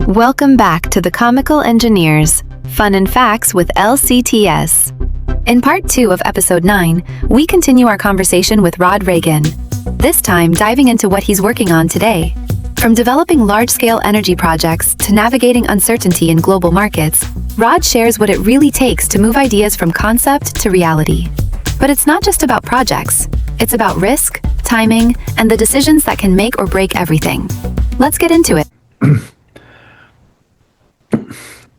Welcome back to the Comical Engineers, Fun and Facts with LCTS. In part 2 of episode 9, we continue our conversation with Ragan, this time diving into what he's working on today. From developing large-scale energy projects to navigating uncertainty in global markets, Rod shares what it really takes to move ideas from concept to reality. But it's not just about projects. It's about risk, timing, and the decisions that can make or break everything. Let's get into it.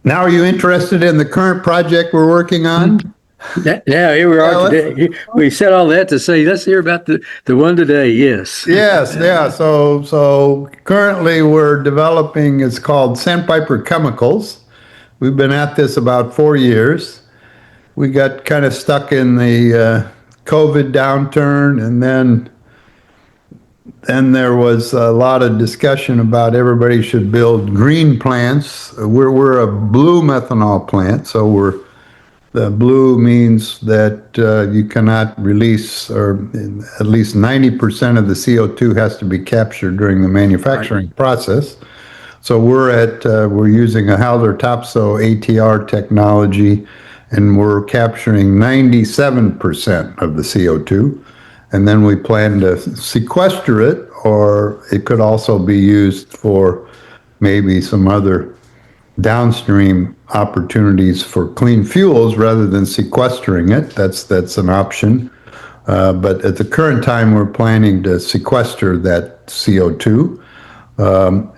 Now, are you interested in the current project we're working on? Yeah, here we are today. We said all that to say, let's hear about the one today, yes. Yes, yeah. So currently we're developing, it's called Sandpiper Chemicals. We've been at this about 4 years. We got kind of stuck in the COVID downturn, and then there was a lot of discussion about everybody should build green plants. We're a blue methanol plant, so the blue means that you cannot release, or at least 90% of the CO2 has to be captured during the manufacturing process. So we're using a Haldor-Topsoe ATR technology, and we're capturing 97% of the CO2. And then we plan to sequester it, or it could also be used for maybe some other downstream opportunities for clean fuels rather than sequestering it. That's an option. But at the current time, we're planning to sequester that CO2.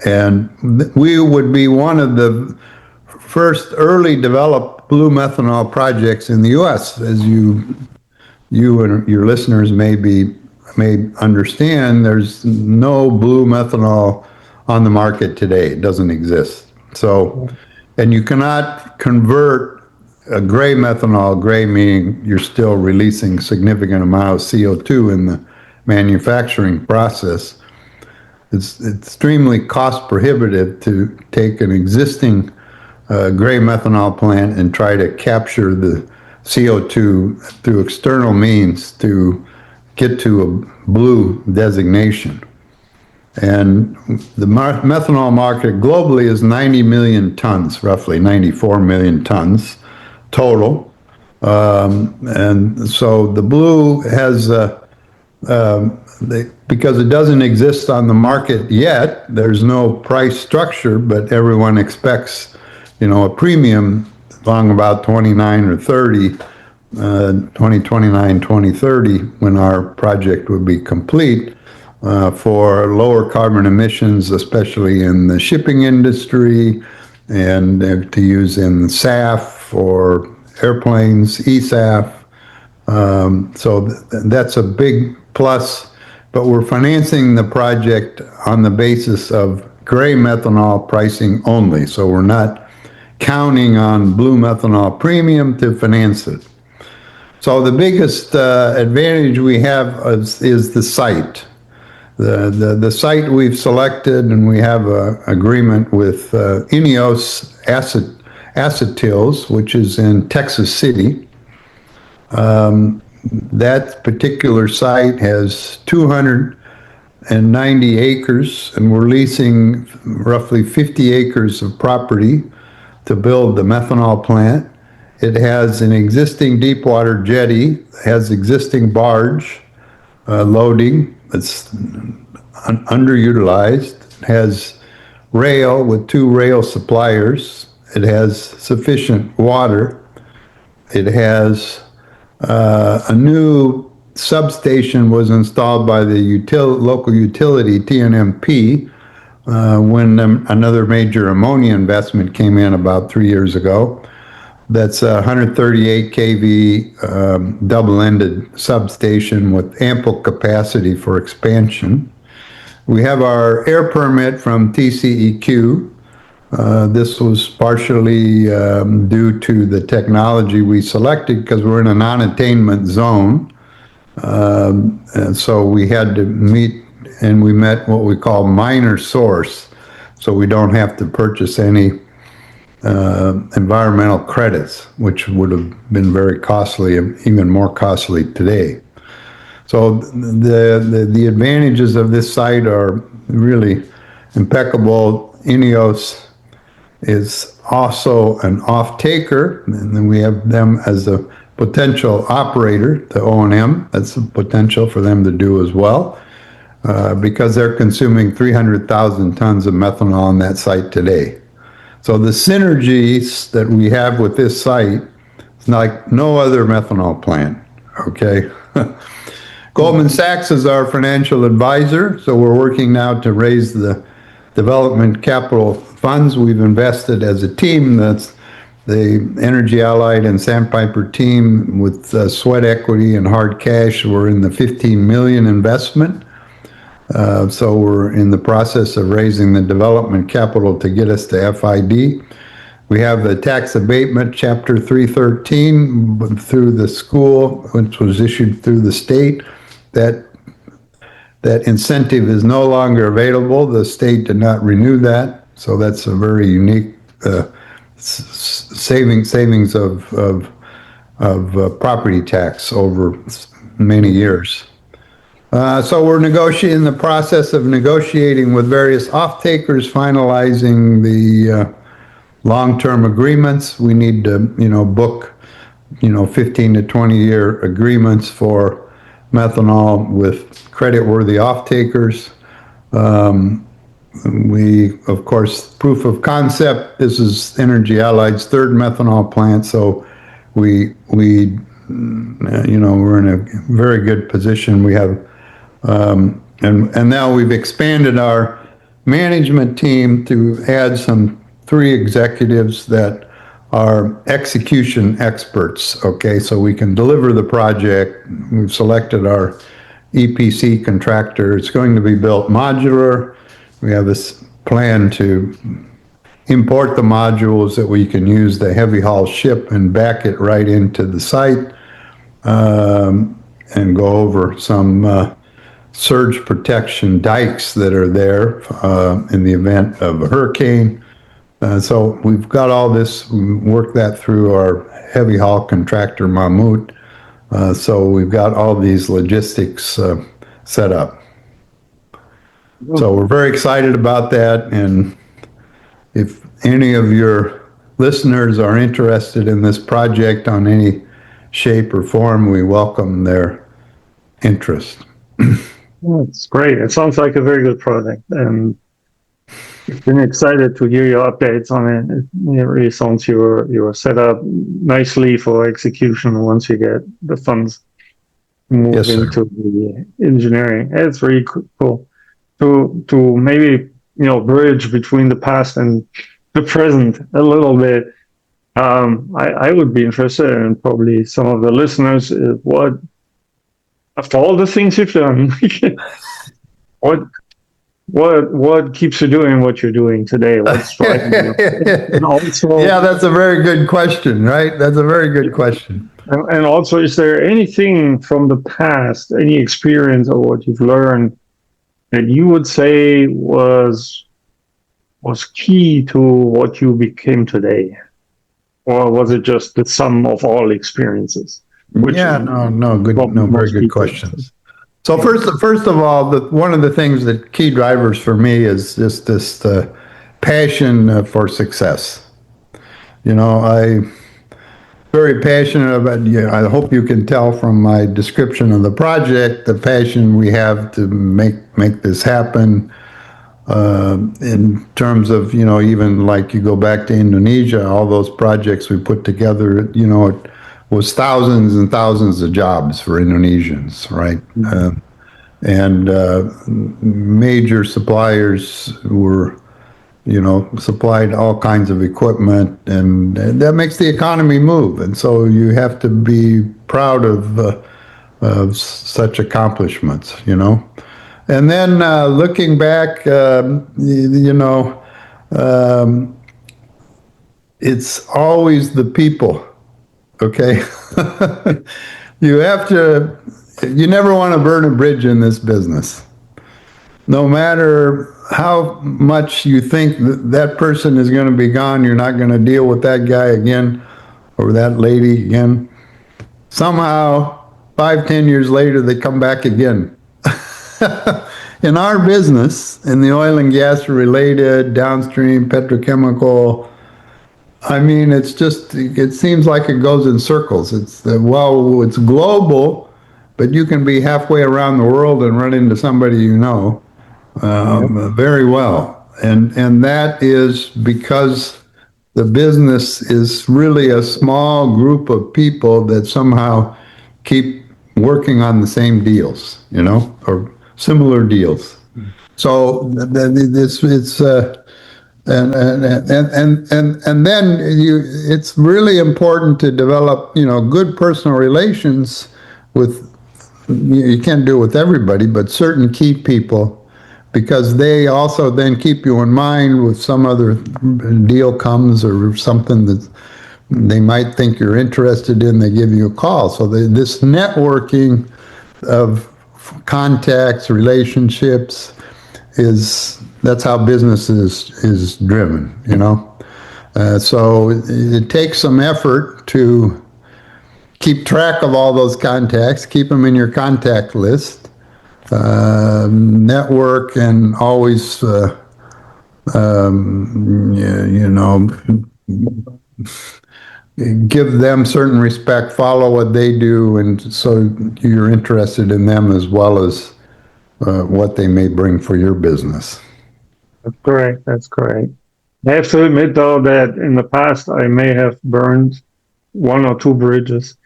And we would be one of the first early developed blue methanol projects in the U.S. As you and your listeners may understand, there's no blue methanol on the market today. It doesn't exist. So, and you cannot convert a gray methanol, gray meaning you're still releasing significant amount of CO2 in the manufacturing process. It's extremely cost prohibitive to take an existing gray methanol plant and try to capture the CO2 through external means to get to a blue designation. And the methanol market globally is 90 million tons, roughly 94 million tons total. And so the blue has, because it doesn't exist on the market yet, there's no price structure, but everyone expects, a premium along about 29 or 30, 2029, 2030, when our project would be complete, for lower carbon emissions, especially in the shipping industry, and to use in SAF or airplanes, eSAF. So that's a big plus, but we're financing the project on the basis of gray methanol pricing only. So we're not counting on blue methanol premium to finance it. So the biggest advantage we have is the site. The site we've selected, and we have an agreement with INEOS Acetyls, which is in Texas City. That particular site has 290 acres, and we're leasing roughly 50 acres of property to build the methanol plant. It has an existing deep water jetty, has existing barge loading. It's underutilized. It has rail with 2 rail suppliers. It has sufficient water. It has a new substation was installed by the local utility, TNMP, when another major ammonia investment came in about 3 years ago. That's a 138 kV double-ended substation with ample capacity for expansion. We have our air permit from TCEQ. This was partially due to the technology we selected because we're in a non-attainment zone. And so we had to meet, and we met what we call minor source, so we don't have to purchase any environmental credits, which would have been very costly, even more costly today. So the advantages of this site are really impeccable. INEOS is also an off-taker, and then we have them as a potential operator, the O&M. That's a potential for them to do as well, because they're consuming 300,000 tons of methanol on that site today. So the synergies that we have with this site is like no other methanol plant, okay? Goldman Sachs is our financial advisor, so we're working now to raise the development capital funds. We've invested as a team, that's the Energy Allied and Sandpiper team with sweat equity and hard cash. We're in the 15 million investment. So we're in the process of raising the development capital to get us to FID. We have the tax abatement, Chapter 313, through the school, which was issued through the state. That incentive is no longer available. The state did not renew that, so that's a very unique savings of property tax over many years. So we're in the process of negotiating with various off-takers, finalizing the long-term agreements. We need to, book, 15 to 20-year agreements for methanol with creditworthy off-takers. We, of course, proof of concept. This is Energy Allied's third methanol plant, so we're in a very good position. We have, and now we've expanded our management team to add some 3 executives that are execution experts, okay? So we can deliver the project. We've selected our EPC contractor. It's going to be built modular. We have this plan to import the modules that we can use the heavy haul ship and back it right into the site, and go over some surge protection dikes that are there in the event of a hurricane. So we've got all this, we worked that through our heavy haul contractor, Mammoet. So we've got all these logistics set up. So we're very excited about that, and if any of your listeners are interested in this project on any shape or form, we welcome their interest. That's great. It sounds like a very good project, and I've been excited to hear your updates on it. It really sounds you're set up nicely for execution once you get the funds moved into the engineering. It's really cool to maybe bridge between the past and the present a little bit. I would be interested, and probably some of the listeners, what after all the things you've done, what keeps you doing what you're doing today? What's driving you? And also, yeah, that's a very good question, right? That's a very good question. And also, is there anything from the past, any experience or what you've learned that you would say was key to what you became today? Or was it just the sum of all experiences? Very good questions. So first of all, one of the things that key drivers for me is just this passion for success. I'm very passionate about. I hope you can tell from my description of the project the passion we have to make this happen. In terms of even like you go back to Indonesia, all those projects we put together, it was thousands and thousands of jobs for Indonesians, right? And major suppliers were, supplied all kinds of equipment, and that makes the economy move. And so you have to be proud of such accomplishments, And then looking back, it's always the people. Okay. You never want to burn a bridge in this business. No matter how much you think that person is going to be gone, you're not going to deal with that guy again or that lady again. Somehow, 5-10 years later, they come back again. in our business, in the oil and gas related, downstream, petrochemical, I mean, it's just, it seems like it goes in circles. It's global, but you can be halfway around the world and run into somebody you know very well. And that is because the business is really a small group of people that somehow keep working on the same deals, or similar deals. So and then it's really important to develop, good personal relations with, you can't do it with everybody, but certain key people, because they also then keep you in mind with some other deal comes or something that they might think you're interested in, they give you a call. So this networking of contacts, relationships, that's how business is driven, so it takes some effort to keep track of all those contacts, keep them in your contact list, network, and always, give them certain respect, follow what they do, and so you're interested in them as well as what they may bring for your business. That's correct. That's correct. I have to admit, though, that in the past I may have burned one or two bridges.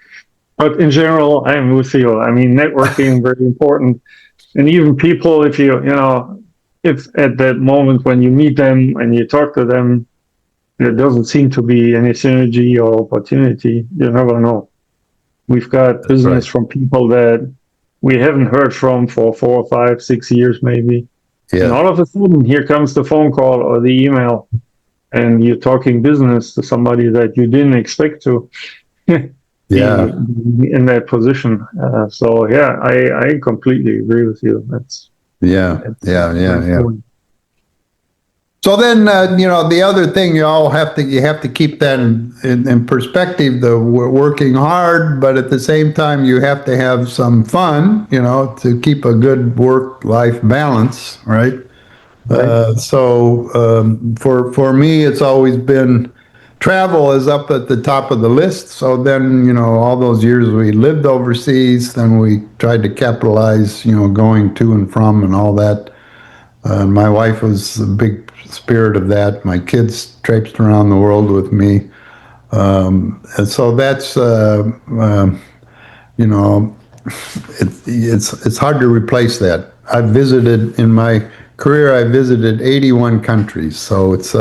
But in general, I am with you. I mean, networking very important. And even people, if if at that moment when you meet them and you talk to them, there doesn't seem to be any synergy or opportunity, you never know. We've got business from people that we haven't heard from for 4, 5, 6 years maybe. Yeah. And all of a sudden, here comes the phone call or the email, and you're talking business to somebody that you didn't expect to. Yeah. In that position. So yeah, I completely agree with you. That's yeah. So then, the other thing you have to keep that in perspective. We're working hard, but at the same time, you have to have some fun, to keep a good work-life balance, right? For me, it's always been travel is up at the top of the list. So then, all those years we lived overseas, then we tried to capitalize, going to and from and all that. My wife was a big spirit of that. My kids traipsed around the world with me. And so that's, it's hard to replace that. In my career, I visited 81 countries. So it's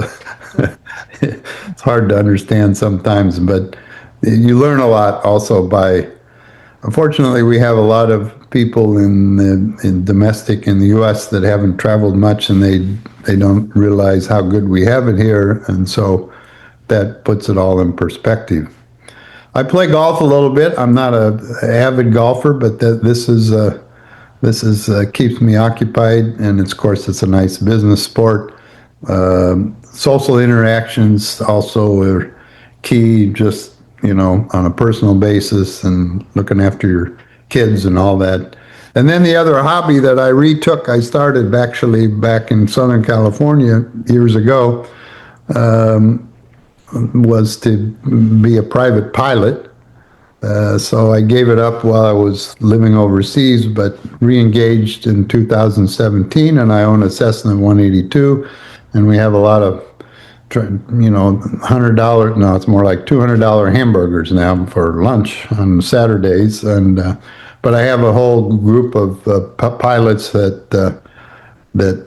it's hard to understand sometimes, but you learn a lot also unfortunately, we have a lot of people in domestic in the U.S. that haven't traveled much, and they don't realize how good we have it here, and so that puts it all in perspective. I play golf a little bit. I'm not an avid golfer, but this keeps me occupied, and of course, it's a nice business sport. Social interactions also are key, just, on a personal basis and looking after your kids and all that. And then the other hobby that I started actually back in Southern California years ago, was to be a private pilot. So I gave it up while I was living overseas, but re-engaged in 2017, and I own a Cessna 182, and we have a lot of $100, no, it's more like $200 hamburgers now for lunch on Saturdays. But I have a whole group of pilots that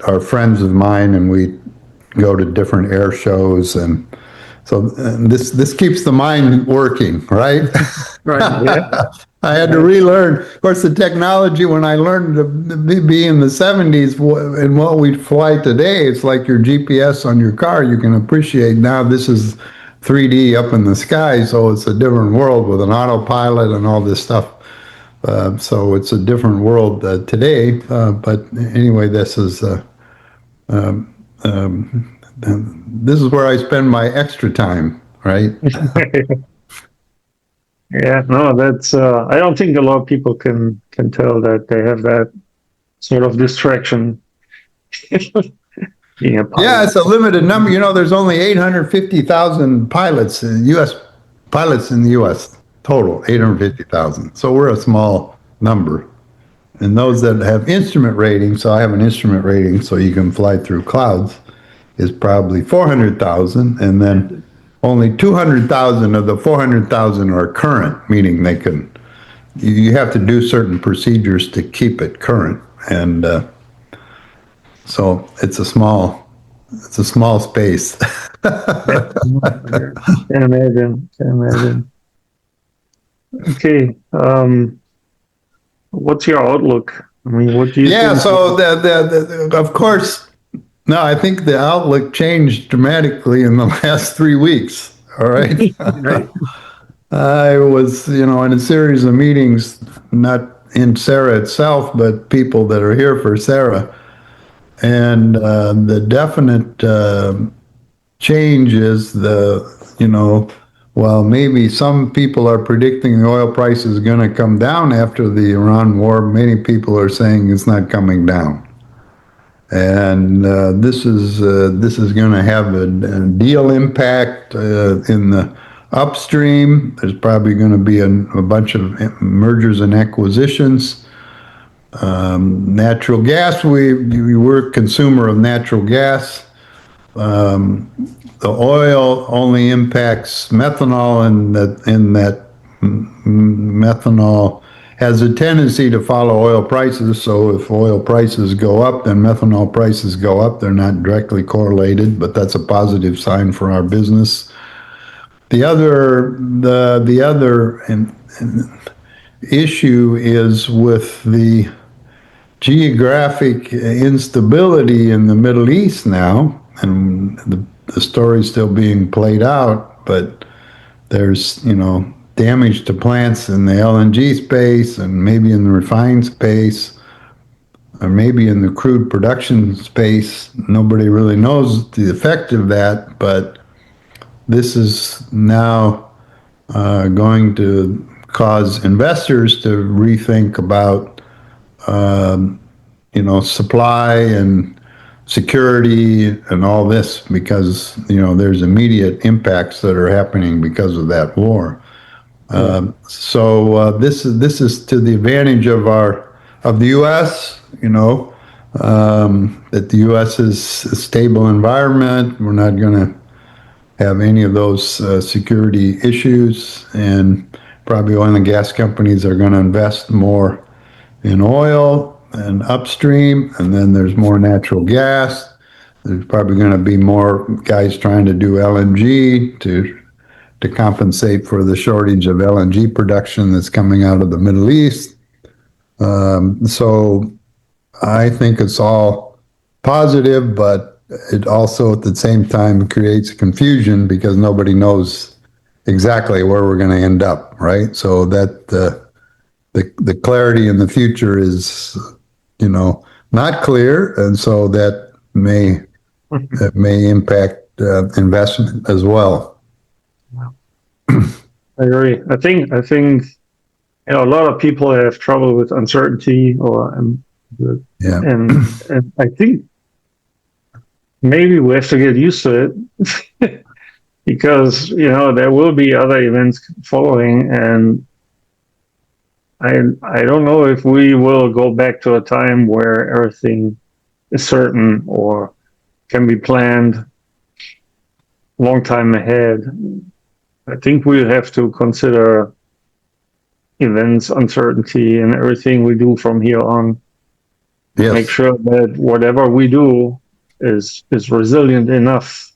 are friends of mine, and we go to different air shows. And so this keeps the mind working, right? Right. Yeah. I had to relearn. Of course, the technology, when I learned to be in the 70s and what we fly today, it's like your GPS on your car. You can appreciate now this is 3D up in the sky, so it's a different world with an autopilot and all this stuff. So it's a different world today. But anyway, this is where I spend my extra time, right? Yeah, no, that's. I don't think a lot of people can tell that they have that sort of distraction. Being a pilot. Yeah, it's a limited number. You know, there's only 850,000 pilots, U.S. pilots in the U.S. total, 850,000. So we're a small number. And those that have instrument rating, so I have an instrument rating so you can fly through clouds, is probably 400,000. And then only 200,000 of the 400,000 are current, meaning they can, you have to do certain procedures to keep it current. And so it's a small space. Can imagine. Okay. What's your outlook? I mean, what do you think? So of course, no, I think the outlook changed dramatically in the last 3 weeks. All right. Right. I was, in a series of meetings, not in Sarah itself, but people that are here for Sarah. And the definite change is while maybe some people are predicting the oil price is going to come down after the Iran war, many people are saying it's not coming down. And this is going to have a deal impact in the upstream. There's probably going to be a bunch of mergers and acquisitions. Natural gas, we're a consumer of natural gas. The oil only impacts methanol, and that methanol has a tendency to follow oil prices. So if oil prices go up, then methanol prices go up. They're not directly correlated, but that's a positive sign for our business. The other issue is with the geographic instability in the Middle East now, and the story's still being played out, but there's, damage to plants in the LNG space and maybe in the refined space, or maybe in the crude production space. Nobody really knows the effect of that, but this is now going to cause investors to rethink about supply and security and all this, because there's immediate impacts that are happening because of that war. So this is to the advantage of the U.S. That the U.S. is a stable environment. We're not going to have any of those security issues, and probably oil and gas companies are going to invest more in oil and upstream, and then there's more natural gas. There's probably going to be more guys trying to do LNG to compensate for the shortage of LNG production that's coming out of the Middle East. So I think it's all positive, but it also at the same time creates confusion because nobody knows exactly where we're going to end up, right? So that the clarity in the future is, not clear, and so that may impact investment as well. I agree. I think a lot of people have trouble with uncertainty, and I think maybe we have to get used to it because there will be other events following, and I don't know if we will go back to a time where everything is certain or can be planned long time ahead. I think we'll have to consider events, uncertainty, and everything we do from here on. Yes. Make sure that whatever we do is resilient enough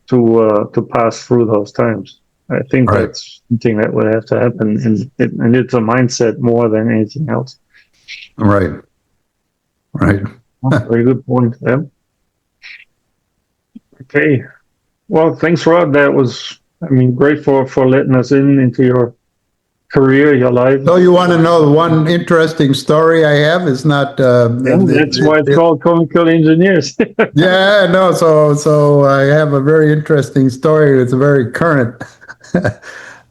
to pass through those times. I think that's something that would have to happen, and it's a mindset more than anything else. Right. Very good point. Yeah. Okay. Well, thanks, Rod. That was, great for letting us into your career, your life. So you want to know the one interesting story I have? Is not. That's why it's called Comical Engineers. Yeah, no. So I have a very interesting story. It's very current,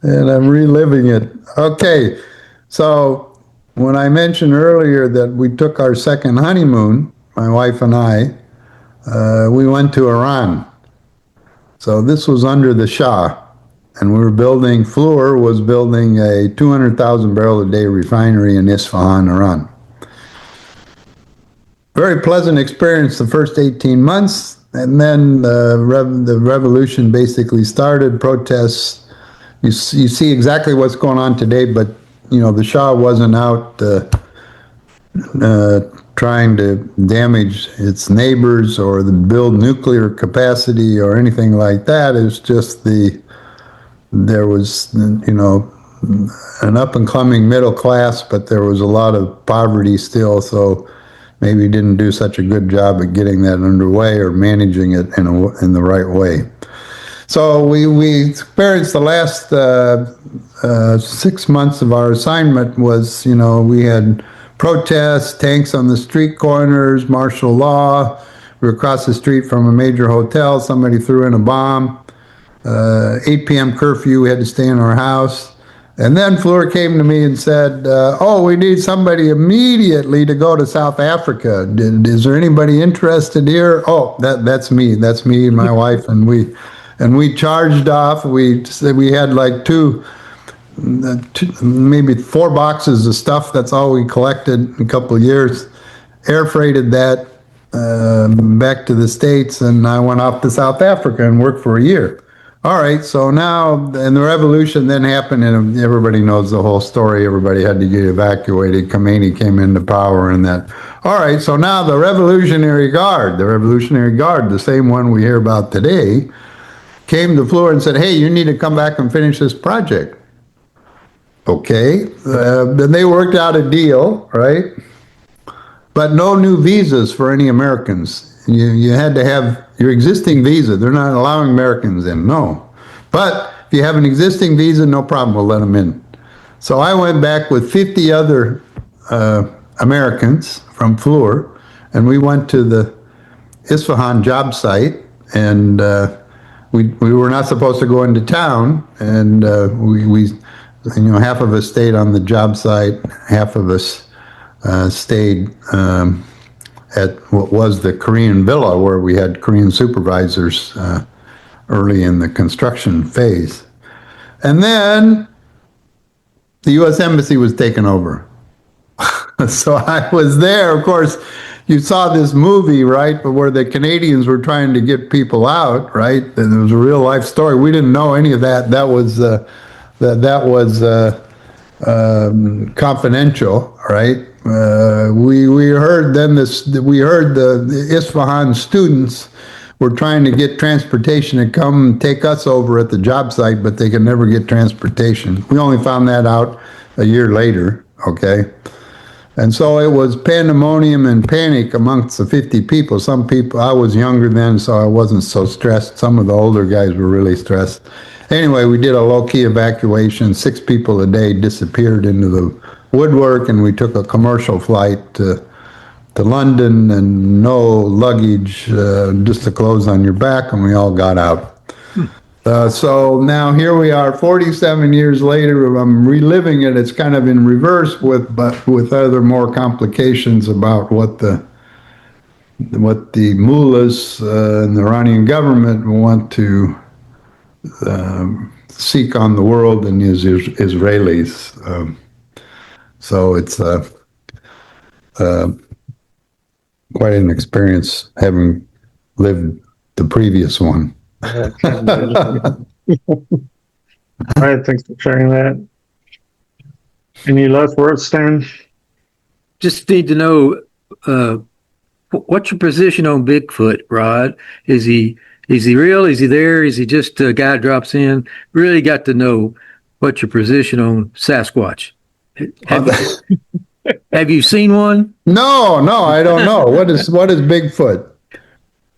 and I'm reliving it. Okay, so when I mentioned earlier that we took our second honeymoon, my wife and I, we went to Iran. So this was under the Shah. And Fluor was building a 200,000 barrel a day refinery in Isfahan, Iran. Very pleasant experience the first 18 months. And then the revolution basically started, protests. You see exactly what's going on today, but the Shah wasn't out trying to damage its neighbors or build nuclear capacity or anything like that. It's just there was, an up and coming middle class, but there was a lot of poverty still, so maybe he didn't do such a good job at getting that underway or managing it in the right way. So we experienced the last 6 months of our assignment was, we had protests, tanks on the street corners, martial law. We were across the street from a major hotel. Somebody threw in a bomb. 8 p.m. curfew. We had to stay in our house. And then Fluor came to me and said, we need somebody immediately to go to South Africa. Is there anybody interested here? Oh, that's me. That's me and my wife. And we charged off. We had like two, maybe 4 boxes of stuff. That's all we collected in a couple of years. Air freighted that back to the States, and I went off to South Africa and worked for a year. All right, so now, and the revolution then happened, and everybody knows the whole story. Everybody had to get evacuated. Khomeini came into power and that. All right, so now the Revolutionary Guard, the same one we hear about today, came to Fluor and said, hey, you need to come back and finish this project. Okay, then they worked out a deal, right? But no new visas for any Americans. You had to have your existing visa. They're not allowing Americans in, no. But if you have an existing visa, no problem, we'll let them in. So I went back with 50 other Americans from Fluor, and we went to the Isfahan job site, and we were not supposed to go into town, and we half of us stayed on the job site, half of us stayed at what was the Korean villa, where we had Korean supervisors early in the construction phase. And then the U.S. Embassy was taken over. So I was there. Of course, you saw this movie, right, but where the Canadians were trying to get people out, right? And it was a real life story. We didn't know any of that. That was confidential, right? We heard then the Isfahan students were trying to get transportation to come take us over at the job site, but they could never get transportation. We only found that out a year later, okay? And so it was pandemonium and panic amongst the 50 people. Some people, I was younger then, so I wasn't so stressed. Some of the older guys were really stressed. Anyway, we did a low-key evacuation. 6 people a day disappeared into the woodwork, and we took a commercial flight to London, and no luggage, just the clothes on your back, and we all got out. So now here we are 47 years later. I'm reliving it. It's kind of in reverse but with other more complications about what the mullahs and the Iranian government want to seek on the world and is Israelis. So it's quite an experience having lived the previous one. All right, thanks for sharing that. Any last words, Stan? Just need to know what's your position on Bigfoot, Rod? Is he real? Is he there? Is he just a guy drops in? Really got to know what's your position on Sasquatch. Have you seen one? No, I don't know. What is Bigfoot?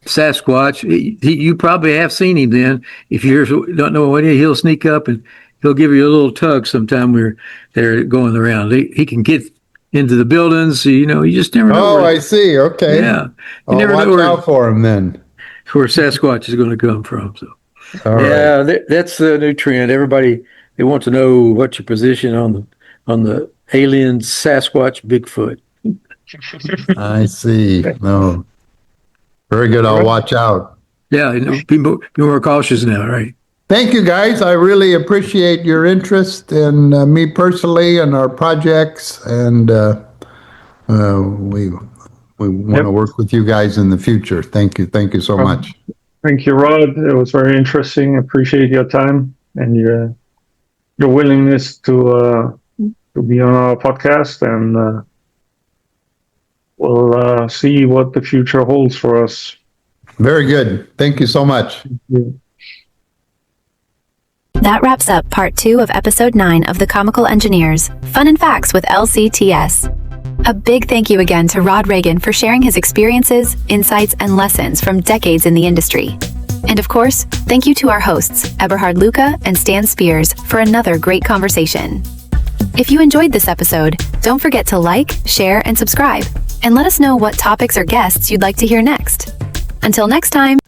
Sasquatch. You probably have seen him then. If you don't know what he'll sneak up and he'll give you a little tug sometime we're there going around. He can get into the buildings, you just never know. Oh, I see. Okay. Yeah. You never know watch out for him then. Where Sasquatch is going to come from. So, right. That's the new trend. Everybody, they want to know what's your position on the alien, Sasquatch, Bigfoot. I see. No. Very good. I'll watch out. Yeah, be more cautious now, right? Thank you, guys. I really appreciate your interest in me personally and our projects, and we want to work with you guys in the future. Thank you. Thank you so much. Thank you, Rod. It was very interesting. Appreciate your time and your willingness to be on our podcast, and we'll see what the future holds for us. Very good. Thank you so much. That wraps up part 2 of episode 9 of the Comical Engineers, Fun and Facts with LCTS. A big thank you again to Rod Ragan for sharing his experiences, insights, and lessons from decades in the industry. And of course, thank you to our hosts, Eberhard Luca and Stan Spears, for another great conversation. If you enjoyed this episode, don't forget to like, share, and subscribe, and let us know what topics or guests you'd like to hear next. Until next time.